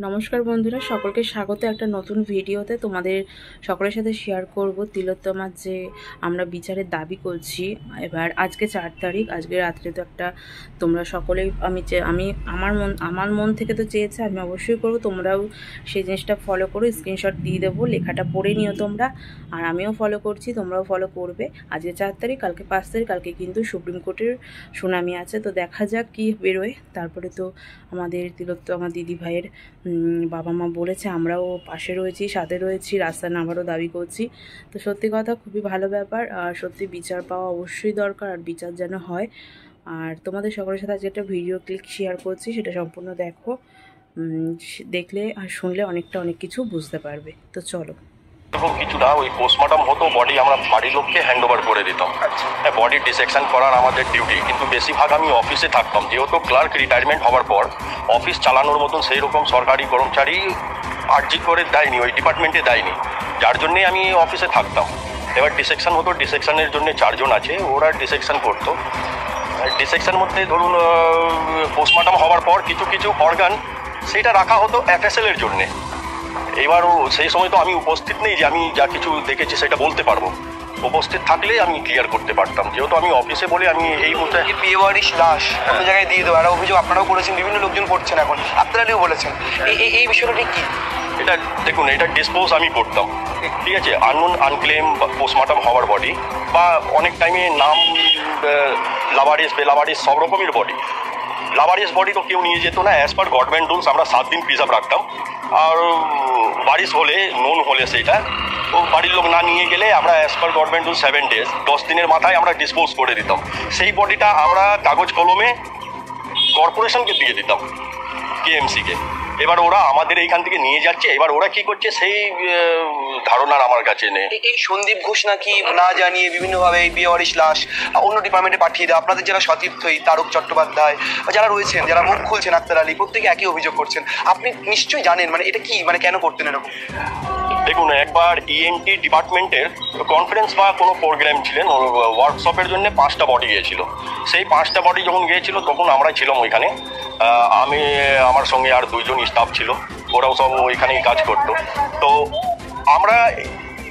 নমস্কার বন্ধুরা, সকলকে স্বাগত একটা নতুন ভিডিওতে। তোমাদের সকলের সাথে শেয়ার করব তিলোত্তমার যে আমরা বিচারের দাবি করছি। এবার আজকে 4 তারিখ, আজকে রাত্রে তো একটা তোমরা সকলেই আমি আমার মন থেকে তো চেয়েছে, আমি অবশ্যই করব। তোমরাও সেই জিনিসটা ফলো করো, স্ক্রিনশট দিয়ে দেবো, লেখাটা পড়ে নিও তোমরা। আর আমিও ফলো করছি, তোমরাও ফলো করবে। আজকে 4 তারিখ, কালকে 5 তারিখ, কালকে কিন্তু সুপ্রিম কোর্টের শুনানি আছে। তো দেখা যাক কী বেরোয়। তারপরে তো আমাদের তিলোত্তমা দিদি ভাইয়ের বাবা মা বলেছে, আমরাও পাশে রয়েছি, সাথে রয়েছি, রাস্তায় নামারও দাবি করছি। তো সত্যি কথা খুবই ভালো ব্যাপার। আর সত্যি বিচার পাওয়া অবশ্যই দরকার, আর বিচার যেন হয়। আর তোমাদের সকলের সাথে আজকে একটা ভিডিও ক্লিপ শেয়ার করছি, সেটা সম্পূর্ণ দেখো। দেখলে আর শুনলে অনেক কিছু বুঝতে পারবে। তো চলো। এরকম কিছু না, ওই পোস্টমর্টম হতো, বডি আমরা বাড়ির লোককে হ্যান্ড ওভার করে দিতাম। হ্যাঁ, বডি ডিসেকশন করার আমাদের ডিউটি, কিন্তু বেশিরভাগ আমি অফিসে থাকতাম, যেহেতু ক্লার্ক রিটায়ারমেন্ট হওয়ার পর অফিস চালানোর মতন সেই রকম সরকারি কর্মচারী আর্জি করে দেয়নি, ওই ডিপার্টমেন্টে দেয়নি, যার জন্যে আমি অফিসে থাকতাম। এবার ডিসেকশন হতো, ডিসেকশনের জন্য 4 জন আছে, ওরা ডিসেকশন করতো। ডিসেকশন মধ্যে ধরুন পোস্টমর্টম হওয়ার পর কিছু কিছু অর্গান সেটা রাখা হতো এফএসএল এর জন্যে। এবারও সেই সময় তো আমি উপস্থিত নেই যে আমি যা কিছু দেখেছি সেটা বলতে পারবো। উপস্থিত থাকলে আমি ক্লিয়ার করতে পারতাম, যেহেতু আমি অফিসে বলে আমি এই মুহূর্তে বিয়ে বাড়ির লাশ অন্য জায়গায় দিয়ে দেবো, একটা অভিযোগ আপনারাও করেছেন, বিভিন্ন লোকজন করছেন, এখন আপনারাও বলেছেন। এই বিষয়টা ঠিক কি? এটা দেখুন, এটা ডিসপোজ আমি করতাম, ঠিক আছে, আননোন আনক্লেম পোস্টমর্টম হওয়ার বডি, বা অনেক টাইমে নাম লাভারিস বেলাভারিস সব রকমের বডি। লাভারিস বডি তো কেউ নিয়ে যেত না, অ্যাজ পার গভর্নমেন্ট রুলস আমরা 7 দিন প্রিজার্ভ রাখতাম। আর বারিশ হলে নোন হলে সেইটা ও বাড়ির লোক না নিয়ে গেলে আমরা as per government rule 7 days 10 দিনের মাথায় আমরা ডিসপোজ করে দিতাম। সেই বডিটা আমরা কাগজ কলমে কর্পোরেশনকে দিয়ে দিতাম, কেএমসিকে। এবার ওরা আমাদের এইখান থেকে নিয়ে যাচ্ছে, এবার ওরা কি করছে সেই ধারণার আমার কাছে নেই। এই সন্দীপ ঘোষ নাকি না জানিয়ে বিভিন্নভাবে এই বিয়ে বাড়ির লাশ অন্য ডিপার্টমেন্টে পাঠিয়ে দেয়। আপনাদের যারা সতীর্থই তারক চট্টোপাধ্যায় যারা রয়েছেন, যারা মুখ খুলছেন, আক্তার আলী, প্রত্যেকে একই অভিযোগ করছেন। আপনি নিশ্চয়ই জানেন, মানে এটা কি, মানে কেন করতেন এরকম? দেখুন, একবার ইএনটি ডিপার্টমেন্টের কনফারেন্স বা কোনো প্রোগ্রাম ছিলেন, ওয়ার্কশপের জন্য 5টা বডি গিয়েছিল। সেই 5টা বডি যখন গিয়েছিল তখন আমরা ছিলাম ওইখানে। আমি, আমার সঙ্গে আর 2 জন স্টাফ ছিল, ওরাও সব ওইখানেই কাজ করতো। তো আমরা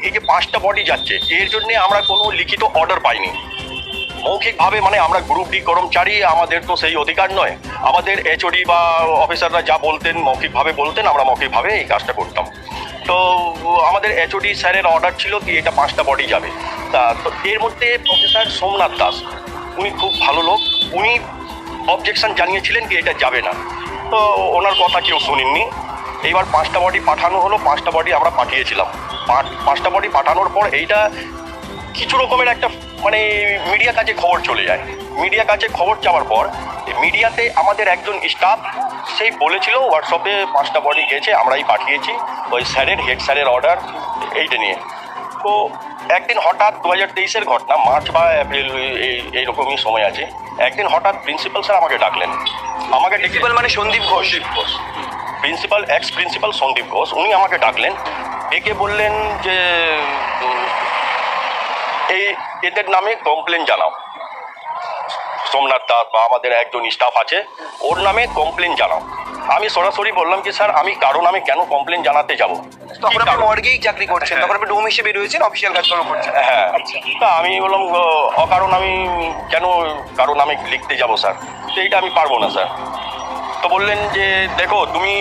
এই যে 5টা বডি যাচ্ছে, এর জন্যে আমরা কোনো লিখিত অর্ডার পাইনি। মৌখিকভাবে, মানে আমরা গ্রুপ ডি কর্মচারী, আমাদের তো সেই অধিকার নয়। আমাদের এইচওডি বা অফিসাররা যা বলতেন মৌখিকভাবে বলতেন, আমরা মৌখিকভাবে এই কাজটা করতাম। তো আমাদের এইচওডি স্যারের অর্ডার ছিল কি এটা 5টা বডি যাবে। তো এর মধ্যে প্রফেসর সোমনাথ দাস, উনি খুব ভালো লোক, উনি অবজেকশন জানিয়েছিলেন কি এটা যাবে না। তো ওনার কথা কেউ শুনেননি। এইবার 5টা বডি পাঠানো হলো, 5টা বডি আমরা পাঠিয়েছিলাম। 5টা বডি পাঠানোর পর এইটা কিছু রকমের একটা, মানে মিডিয়া কাছে খবর চলে যায়। মিডিয়া কাছে খবর যাওয়ার পর মিডিয়াতে আমাদের একজন স্টাফ সেই বলেছিল হোয়াটসঅ্যাপে 5টা বডি গেছে, আমরাই পাঠিয়েছি, ওই স্যারের, হেড স্যারের অর্ডার এইটা নিয়ে। তো একদিন হঠাৎ 2023-এর ঘটনা, মার্চ বা এপ্রিল এইরকমই সময় আছে, একদিন হঠাৎ প্রিন্সিপাল স্যার আমাকে ডাকলেন। আমাকে প্রিন্সিপাল মানে Sandip Ghosh? Principal, ex principal Sandip Ghosh, উনি আমাকে ডাকলেন, ডেকে বললেন যে এদের নামে কমপ্লেন জানাও। সোমনাথ দাস বা আমাদের একজন স্টাফ আছে, ওর নামে কমপ্লেন জানাও। আমি সরাসরি বললাম কি স্যার, আমি কারো নামে কেন কমপ্লেন জানাতে যাব? তখন আপনি মর্গেই চাকরি করছেন, তখন আপনি ডোম হিসেবে রয়েছেন, অফিসিয়াল কাজকর্ম করছেন। হ্যাঁ, তা আমি বললাম অকারণ আমি কেন কারো নামে লিখতে যাব স্যার, তো এইটা আমি পারবো না স্যার। তো বললেন যে দেখো, তুমি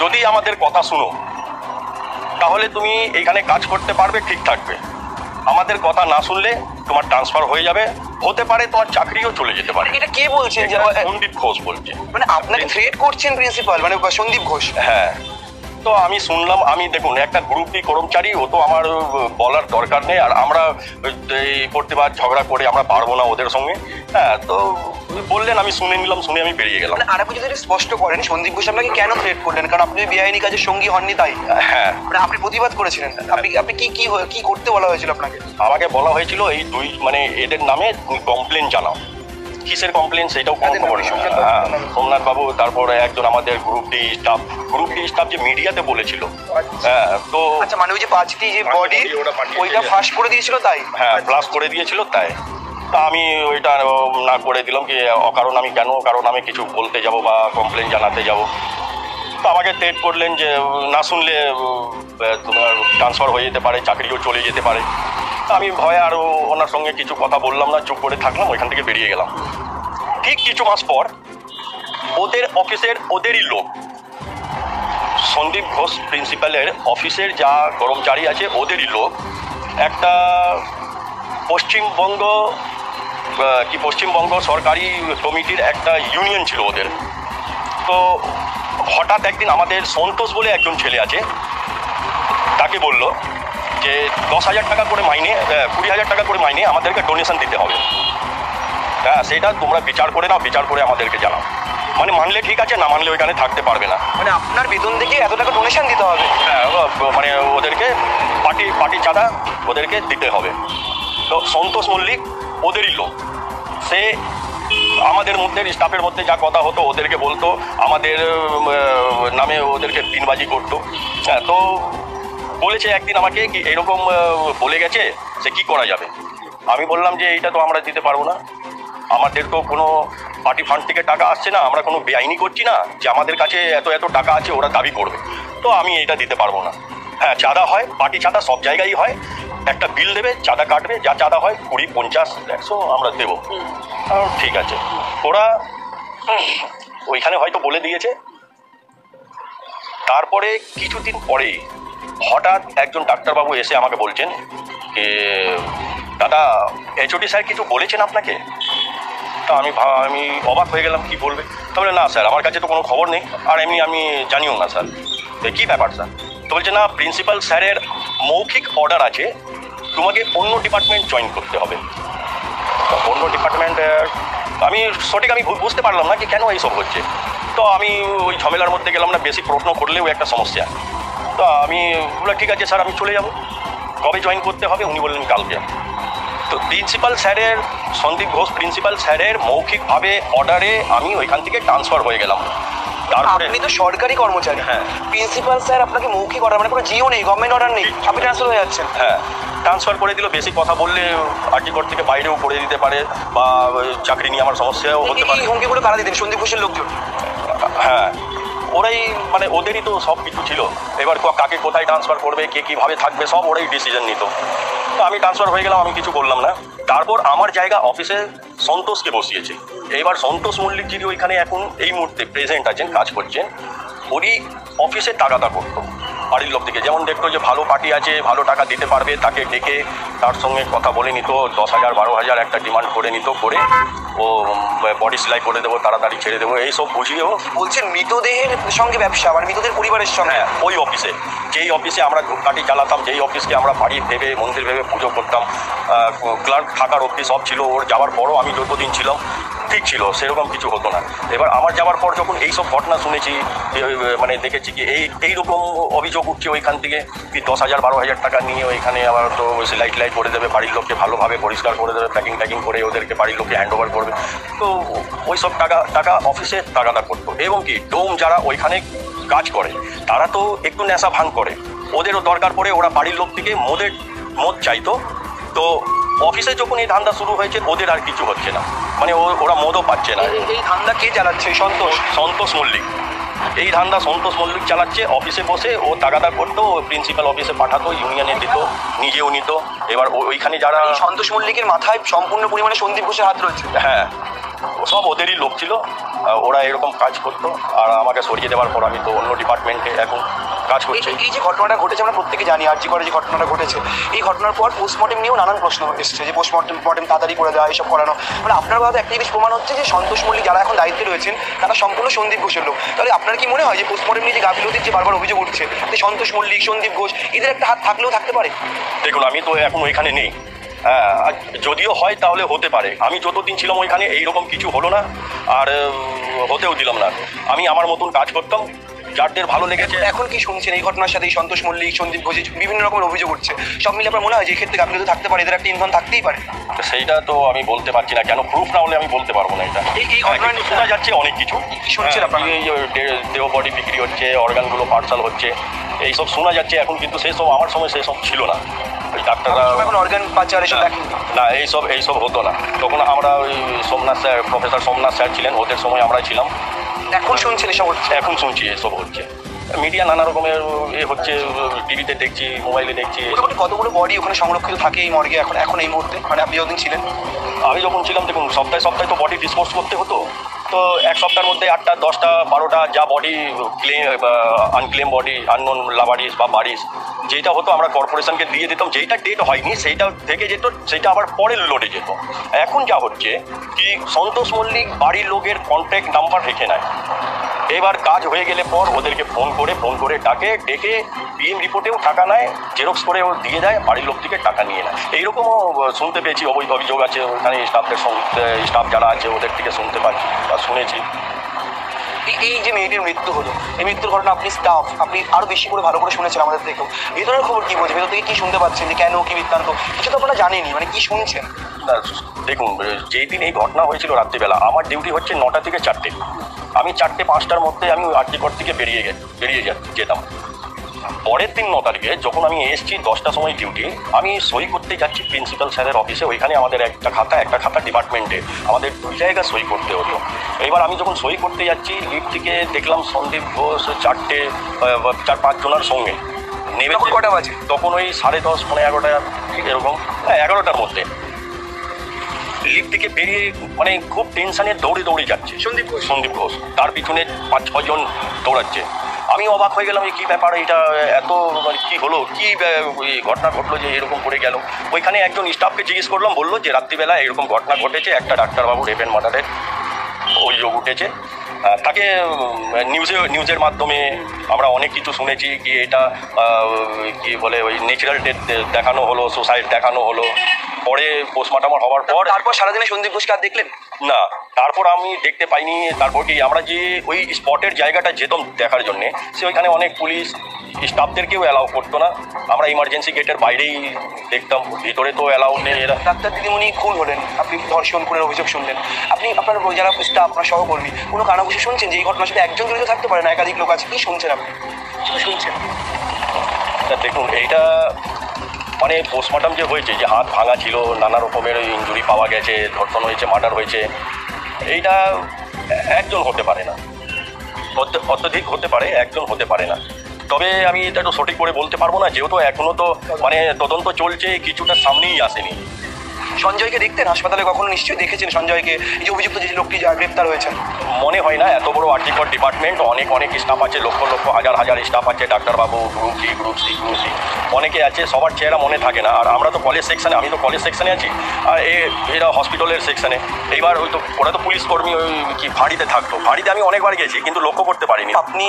যদি আমাদের কথা শুনো তাহলে তুমি এইখানে কাজ করতে পারবে, ঠিক থাকবে। আমাদের কথা না শুনলে তোমার ট্রান্সফার হয়ে যাবে, হতে পারে তোমার চাকরিও চলে যেতে পারে। এটা কে বলছেন? সন্দীপ ঘোষ বলছে। মানে আপনাকে থ্রেট করছেন প্রিন্সিপাল, মানে সন্দীপ ঘোষ? হ্যাঁ। তো আমি শুনলাম, আমি দেখুন একটা গ্রুপ ডি কর্মচারী, ও তো আমার বলার দরকার নেই, আর আমরা এই প্রতিবার ঝগড়া করে আমরা পারবো না ওদের সঙ্গে। হ্যাঁ, তো বললেন, আমি শুনে নিলাম, শুনে আমি বেরিয়ে গেলাম। আর আপনি যদি স্পষ্ট করেন সন্দীপ ঘোষ আপনাকে কেন থ্রেট করলেন? কারণ আপনি বেআইনি কাজের সঙ্গী হননি, তাই? হ্যাঁ, মানে আপনি প্রতিবাদ করেছিলেন। আপনি কি করতে বলা হয়েছিল আপনাকে? আমাকে বলা হয়েছিল এই মানে এদের নামে তুমি কমপ্লেন জানাও। কিসের কমপ্লেন সেটাও কোনো খবর নেই। সোমনাথ বাবু, তারপরে একজন আমাদের গ্রুপ ডি স্টাফ যে মিডিয়াতে বলেছিল। হ্যাঁ, তো আচ্ছা, মানে ওই যে 5টি যে বডি ওইটা ফাঁস করে দিয়েছিল, তাই? হ্যাঁ, ব্লাস্ট করে দিয়েছিল, তাই। তা আমি ওইটা না করে দিলাম কি অকারণ আমি কেন কারণ আমি কিছু বলতে যাব বা কমপ্লেন জানাতে যাব। তো আমাকে টেট করলেন যে না শুনলে তোমার ট্রান্সফার হয়ে যেতে পারে, চাকরিও চলে যেতে পারে। আমি ভয়ে আর ওনার সঙ্গে কিছু কথা বললাম না, চুপ করে থাকলাম, ওইখান থেকে বেরিয়ে গেলাম। ঠিক কিছু মাস পর ওদের অফিসের ওদেরই লোক, সন্দীপ ঘোষ প্রিন্সিপালের অফিসের যা কর্মচারী আছে ওদেরই লোক, একটা পশ্চিমবঙ্গ সরকারি কমিটির একটা ইউনিয়ন ছিল ওদের। তো হঠাৎ একদিন আমাদের সন্তোষ বলে একজন ছেলে আছে, তাকে বলল যে 10,000 টাকা করে মাইনে, 20,000 টাকা করে মাইনে আমাদেরকে ডোনেশন দিতে হবে। হ্যাঁ, সেটা তোমরা বিচার করে নাও, বিচার করে আমাদেরকে জানাও। মানে মানলে ঠিক আছে, না মানলে ওইখানে থাকতে পারবে না। মানে আপনার বেতন থেকে এত টাকা ডোনেশন দিতে হবে? হ্যাঁ, মানে ওদেরকে পার্টি চাঁদা ওদেরকে দিতে হবে। তো সন্তোষ মল্লিক ওদেরই লোক, সে আমাদের মধ্যে স্টাফের মধ্যে যা কথা হতো ওদেরকে বলতো, আমাদের নামে ওদেরকে দিনবাজি করতো। হ্যাঁ, তো বলেছে একদিন আমাকে কি এরকম বলে গেছে, সে কি করা যাবে। আমি বললাম যে এইটা তো আমরা দিতে পারবো না, আমাদের তো কোনো পার্টি ফান্ড থেকে টাকা আসছে না, আমরা কোনো বেআইনি করছি না যে আমাদের কাছে এত টাকা আছে ওরা দাবি করবে, তো আমি এটা দিতে পারবো না। হ্যাঁ, চাঁদা হয়, পার্টি চাঁদা সব জায়গায় হয়, একটা বিল দেবে, চাঁদা কাটবে, যা চাঁদা হয় 20, 50, 100 আমরা দেবো। ঠিক আছে, ওরা ওইখানে হয়তো বলে দিয়েছে। তারপরে কিছুদিন পরে হঠাৎ একজন ডাক্তারবাবু এসে আমাকে বলছেন যে দাদা এইচওডি স্যার কিছু বলেছেন আপনাকে। তা আমি অবাক হয়ে গেলাম, কি বলবে। তাহলে না স্যার, আমার কাছে তো কোনো খবর নেই, আর এমনি আমি জানিও না স্যার। তো কী ব্যাপার স্যার? তো বলছে না, প্রিন্সিপাল স্যারের মৌখিক অর্ডার আছে, তোমাকে অন্য ডিপার্টমেন্ট জয়েন করতে হবে। অন্য ডিপার্টমেন্ট আমি বুঝতে পারলাম না কি কেন এইসব হচ্ছে। তো আমি ওই ঝামেলার মধ্যে গেলাম না, বেশি প্রশ্ন করলেও একটা সমস্যা। তো আমি বললাম ঠিক আছে স্যার, আমি চলে যাব। কবে জয়েন করতে হবে? উনি বললেন কালকে। তো সন্দীপ ঘোষ প্রিন্সিপাল স্যারের মৌখিকভাবে অর্ডারে আমি ওইখান থেকে ট্রান্সফার হয়ে গেলাম। তারপরে আপনি তো সরকারি কর্মচারী। হ্যাঁ, প্রিন্সিপাল স্যার আপনাকে মৌখিক অর্ডার, মানে কোনো জিও নেই, গভর্নমেন্ট অর্ডার নেই, আপনি ট্রান্সফার হয়ে যাচ্ছেন? হ্যাঁ, ট্রান্সফার করে দিল। বেশি কথা বললে আর্টিকট থেকে বাইরেও করে দিতে পারে, বা চাকরি নিয়ে আমার সমস্যাও হতে পারে। এই হুমকিগুলো কারা দিতেন? সন্দীপ ঘোষের লোকজন? হ্যাঁ, ওরাই, মানে ওদেরই তো সব কিছু ছিল। এবার কাকে কোথায় ট্রান্সফার করবে, কে কীভাবে থাকবে, সব ওরাই ডিসিশন নিত। তো আমি ট্রান্সফার হয়ে গেলাম, আমি কিছু বললাম না। তারপর আমার জায়গা অফিসে সন্তোষকে বসিয়েছে। এবার সন্তোষ মল্লিক যিনি ওইখানে এখন এই মুহূর্তে প্রেজেন্ট আছেন, কাজ করছেন, উনি অফিসে তাগাদা করতো বাড়ির লোক থেকে। যেমন দেখতো যে ভালো পার্টি আছে, ভালো টাকা দিতে পারবে, তাকে ডেকে তার সঙ্গে কথা বলে নিত, 10,000, 12,000 একটা ডিমান্ড করে নিত, করে ও বডি সেলাই করে দেবো, তাড়াতাড়ি ছেড়ে দেবো, এইসব বুঝিয়েও। বলছেন মৃতদেহের সঙ্গে ব্যবসা, মানে মৃতদের পরিবারের সঙ্গে? হ্যাঁ, ওই অফিসে, যেই অফিসে আমরা ধূপকাঠি জ্বালাতাম, যেই অফিসকে আমরা বাড়ি ভেবে, মন্দির ভেবে পুজো করতাম, ক্লার্ক থাকার অবধি সব ছিল। ওর যাওয়ার পরও আমি যতদিন ছিলাম ঠিক ছিল, সেরকম কিছু হতো না। এবার আমার যাওয়ার পর যখন এইসব ঘটনা শুনেছি, মানে দেখেছি কি এইরকম অভিযোগ উঠছে ওইখান থেকে, কি 10,000, 12,000 টাকা নিয়ে ওইখানে আবার তো সেলাই টেলাই করে দেবে, বাড়ির লোককে ভালোভাবে পরিষ্কার করে দেবে, প্যাকিং করে ওদেরকে বাড়ির লোককে হ্যান্ড ওভার করবে। তো ওই সব টাকা অফিসে তাগাদা করতো। এবং কি ডোম যারা ওইখানে কাজ করে তারা তো একটু নেশা ভাঙ করে, ওদেরও দরকার পড়ে, ওরা বাড়ির লোক থেকে মদ চাইতো। তো অফিসে যখন এই ধান্দা শুরু হয়েছে, ওদের আর কিছু হচ্ছে না, মানে ওরা মদও পাচ্ছে না। এই ধান্দা কে চালাচ্ছে? সন্তোষ মল্লিক। এই ধান্দা সন্তোষ মল্লিক চালাচ্ছে। অফিসে বসে ও তাগাদা করতো, প্রিন্সিপাল অফিসে পাঠাতো, ইউনিয়নে দিত, নিজেও নিত। এবার ওইখানে যারা সন্তোষ মল্লিকের মাথায় সম্পূর্ণ পরিমাণে সন্দীপ ঘোষের হাত রয়েছে। হ্যাঁ, সব ওদেরই লোক ছিল, ওরা এরকম কাজ করতো। আর আমাকে সরিয়ে দেওয়ার পর আমি তো অন্য ডিপার্টমেন্টে এখন কাজ করছি। এই যে ঘটনাটা ঘটেছে, আমরা প্রত্যেকে জানি আরজি করে যে ঘটনাটা ঘটেছে, এই ঘটনার পর পোস্টমর্টেম নিয়েও নানান প্রশ্ন এসেছে যে পোস্টমর্টেম তাড়াতাড়ি করে দেওয়া, এইসব করানো। মানে আপনার কথা একটা জিনিস প্রমাণ হচ্ছে যে সন্তোষ মল্লিক যারা এখন দায়িত্বে রয়েছেন তারা সম্পূর্ণ সন্দীপ ঘোষের লোক। তাহলে আপনার কি মনে হয় যে পোস্টমর্টেম নিয়ে যে গাফিলতির যে বারবার অভিযোগ উঠছে, যে সন্তোষ মল্লিক, সন্দীপ ঘোষ এদের একটা হাত থাকলেও থাকতে পারে? দেখুন, আমি তো এখন ওইখানে নেই, যদিও হয় তাহলে হতে পারে। আমি যতদিন ছিলাম ওইখানে এইরকম কিছু হলো না, আর হতেও দিলাম না। আমি আমার মতন কাজ করতাম, যাদের ভালো লেগেছে। এখন কি শুনছেন এই ঘটনার সাথে সন্তোষ মল্লিক, সন্দীপ ঘোষ বিভিন্ন রকমের অভিযোগ উঠছে, সব মিলে আপনার মনে হয় যে এই ক্ষেত্রে গাফিলতি থাকতে পারে, এদের একটা ইন্ধন থাকতেই পারে? সেইটা তো আমি বলতে পারছি না, কেন প্রুফ না হলে আমি বলতে পারবো না। এটা এই ঘটনা শোনা যাচ্ছে অনেক কিছু, শুনছেন আপনারা? দেহ বডি বিক্রি হচ্ছে, অর্গানগুলো পার্সাল হচ্ছে, এইসব শোনা যাচ্ছে এখন। কিন্তু সেই সব আমার সময় সেসব ছিল না। ওই ডাক্তাররা এখন অর্গান পাচার এসব দেখেন না, এইসব হতো না। তখন আমরা ওই Somnath sir, professor Somnath sir ছিলেন, ওদের সময় আমরা ছিলাম। এখন শুনছেন এসব হচ্ছে? এখন শুনছি এসব হচ্ছে। মিডিয়া নানা রকমের হচ্ছে, টিভিতে দেখছি, মোবাইলে দেখছি। মোটামুটি কতগুলো বডি ওখানে সংরক্ষিত থাকে এই মর্গে এখন এই মুহূর্তে, মানে আপনি যতদিন ছিলেন? আমি যখন ছিলাম দেখুন সপ্তাহে সপ্তাহে তো বডি ডিসপোজ করতে হতো, তো এক সপ্তাহের মধ্যে 8টা 10টা 12টা যা body claim unclaim body, unknown লাভারিস বা বাড়িস যেটা হতো আমরা কর্পোরেশনকে দিয়ে দিতাম। যেইটা ডেট হয়নি সেইটা থেকে যেত, সেটা আবার পরের লোডে যেত। এখন যা হচ্ছে কি, সন্তোষ মল্লিক বাড়ির লোকের কন্ট্যাক্ট নাম্বার রেখে নেয়, এবার কাজ হয়ে গেলে পর ওদেরকে ফোন করে ডেকে পিএম রিপোর্টেও টাকা নেয়, জেরক্স করেও দিয়ে দেয়, বাড়ির লোক থেকে টাকা নিয়ে নেয়। এইরকমও শুনতে পেয়েছি, অবৈধ অভিযোগ আছে ওখানে, স্টাফ যারা আছে ওদের থেকে শুনতে পাচ্ছি বা শুনেছি। এই যে মেয়েটির মৃত্যু হলো, এই মৃত্যুর ঘটনা আপনি স্টাফ, আপনি আরো বেশি করে ভালো করে শুনেছেন আমাদের থেকেও। ভেতরের খবর কি বলছে, ভেতর থেকে কি শুনতে পাচ্ছেন, যে কেন কি বৃত্তান্ত, কিছু তো আপনারা জানেনই, মানে কি শুনছেন? দেখুন, যেই দিন এই ঘটনা হয়েছিল রাত্রিবেলা, আমার ডিউটি হচ্ছে 9টা থেকে 4টে। আমি 4টে 5টার মধ্যে আমি আরটিকর থেকে বেরিয়ে যেতাম। পরের দিন 9 তারিখে যখন আমি এসেছি 10টার সময় ডিউটি, আমি সই করতে যাচ্ছি প্রিন্সিপাল স্যারের অফিসে। ওইখানে আমাদের একটা খাতা ডিপার্টমেন্টে আমাদের 2 জায়গায় সই করতে হতো। এবার আমি যখন সই করতে যাচ্ছি, লিফট থেকে দেখলাম সন্দীপ ঘোষ 4-5 জনের সঙ্গে নেমে। কটা বাজে তখন? ওই 10:30 11টা এরকম, 11টার মধ্যে। লিফট থেকে বেরিয়ে মানে খুব টেনশনে দৌড়ে যাচ্ছে সন্দীপ ঘোষ, তার পিছনে 5-6 জন দৌড়াচ্ছে। আমি অবাক হয়ে গেলাম, কি ব্যাপার এটা, এত মানে কী হলো, কি ঘটনা ঘটলো যে এরকম করে গেল। ওইখানে একজন স্টাফকে জিজ্ঞেস করলাম, বললো যে রাত্রিবেলা এরকম ঘটনা ঘটেছে, একটা ডাক্তারবাবু রেপ অ্যান্ড মার্ডারের অভিযোগ উঠেছে। তাকে নিউজের মাধ্যমে আমরা অনেক কিছু শুনেছি, কি এটা কি বলে ওই ন্যাচারাল ডেথ দেখানো হলো, সুসাইড দেখানো হলো। পরে পোস্টমর্টম হওয়ার পর তারপর সারাদিনে সন্দীপ ঘোষকে আর দেখলেন না? তারপর আমি দেখতে পাইনি। তারপর কি আমরা যে ওই স্পটের জায়গাটা যেতাম দেখার জন্যে, সে ওইখানে অনেক পুলিশ স্টাফদেরকেও অ্যালাউ করতো না। আমরা ইমার্জেন্সি গেটের বাইরেই দেখতাম, ভিতরে তো অ্যালাউ নেই। এরা ডাক্তার দিদিমণি খুন হলেন, আপনি ধর্ষণ খুনের অভিযোগ শুনলেন, আপনি আপনার যারা স্টাফ, আপনার সহকর্মী, কোনো কানাঘুষি শুনছেন যে এই ঘটনার সাথে একজন জড়িত থাকতে পারে না, একাধিক লোক আছে? কি শুনছেন আপনি, শুধু শুনছেন? দেখুন, এইটা মানে পোস্টমর্টম যে হয়েছে, যে হাত ভাঙা ছিল, নানা রকমের ইনজুরি পাওয়া গেছে, ধর্ষণ হয়েছে, মার্ডার হয়েছে, এইটা একজন হতে পারে না, অত্যধিক হতে পারে, একজন হতে পারে না। তবে আমি এটা তো সঠিক করে বলতে পারবো না, যেহেতু এখনও তো মানে তদন্ত চলছে, কিছুটা সামনেই আসেনি। সঞ্জয়কে দেখতেন হাসপাতালে কখনো? নিশ্চয়ই দেখেছেন সঞ্জয়কে, এই যে অভিযুক্ত যে লোকটি গ্রেপ্তার হয়েছেন। মনে হয় না, এত বড় আরটিকর ডিপার্টমেন্ট, অনেক স্টাফ আছে, লক্ষ হাজার স্টাফ আছে, ডাক্তারবাবু, গ্রুপ ডি, গ্রুপ সি, অনেকে আছে, সবার চেহারা মনে থাকে না। আর আমরা তো কলেজ সেকশনে, আমি তো কলেজ সেকশনে আছি, আর এরা হসপিটালের সেকশনে। এইবার ওরা তো পুলিশ কর্মী, ওই কি ফাঁড়িতে থাকতো, ফাঁড়িতে আমি অনেকবার গেছি কিন্তু লক্ষ্য করতে পারিনি। আপনি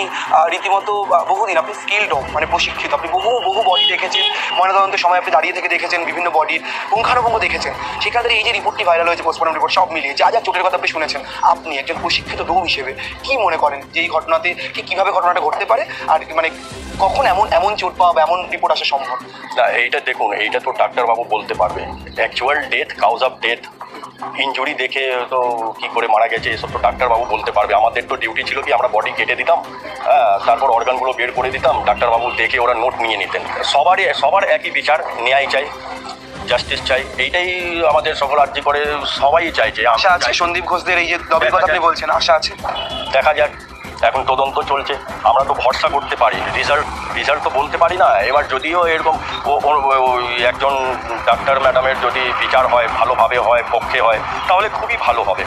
রীতিমতো বহুদিন আপনি স্কিলড, মানে প্রশিক্ষিত, আপনি বহু বডি দেখেছেন, ময়নাতদন্তের সময় আপনি দাঁড়িয়ে থেকে দেখেছেন, বিভিন্ন বডির পুঙ্খানুপুঙ্খ দেখেছেন। সেখানে এই যে রিপোর্টটি ভাইরাল হয়েছে, পোস্টমর্টম রিপোর্ট, সব মিলিয়ে যা চোটের কথা আপনি শুনেছেন, আপনি একজন প্রশিক্ষিত ডোম হিসেবে কি মনে করেন যে এই ঘটনাতে কীভাবে ঘটনাটা ঘটতে পারে, আর মানে কখন এমন চোট পাওয়া বা এমন রিপোর্ট আসা সম্ভব? না, এইটা দেখুন, এইটা তো ডাক্তারবাবু বলতে পারবে। Actual death, cause of death, injury দেখে তো কী করে মারা গেছে এসব তো ডাক্তারবাবু বলতে পারবে। আমাদের তো ডিউটি ছিল কি, আমরা বডি কেটে দিতাম, তারপর অর্গানগুলো বের করে দিতাম, ডাক্তারবাবু দেখে ওরা নোট নিয়ে নিতেন। সবার একই বিচার, ন্যায় চাই, জাস্টিস চাই, এইটাই আমাদের সকল আর্জি করে সবাই চাইছে। আশা আছে সন্দীপ ঘোষদের এই যে দাবির কথা আপনি বলছেন, আশা আছে? দেখা যাক, এখন তদন্ত চলছে, আমরা তো ভরসা করতে পারি, রেজাল্ট তো বলতে পারি না। এবার যদিও এরকম একজন ডাক্তার ম্যাডামের যদি বিচার হয়, ভালোভাবে হয়, পক্ষে হয়, তাহলে খুবই ভালো হবে।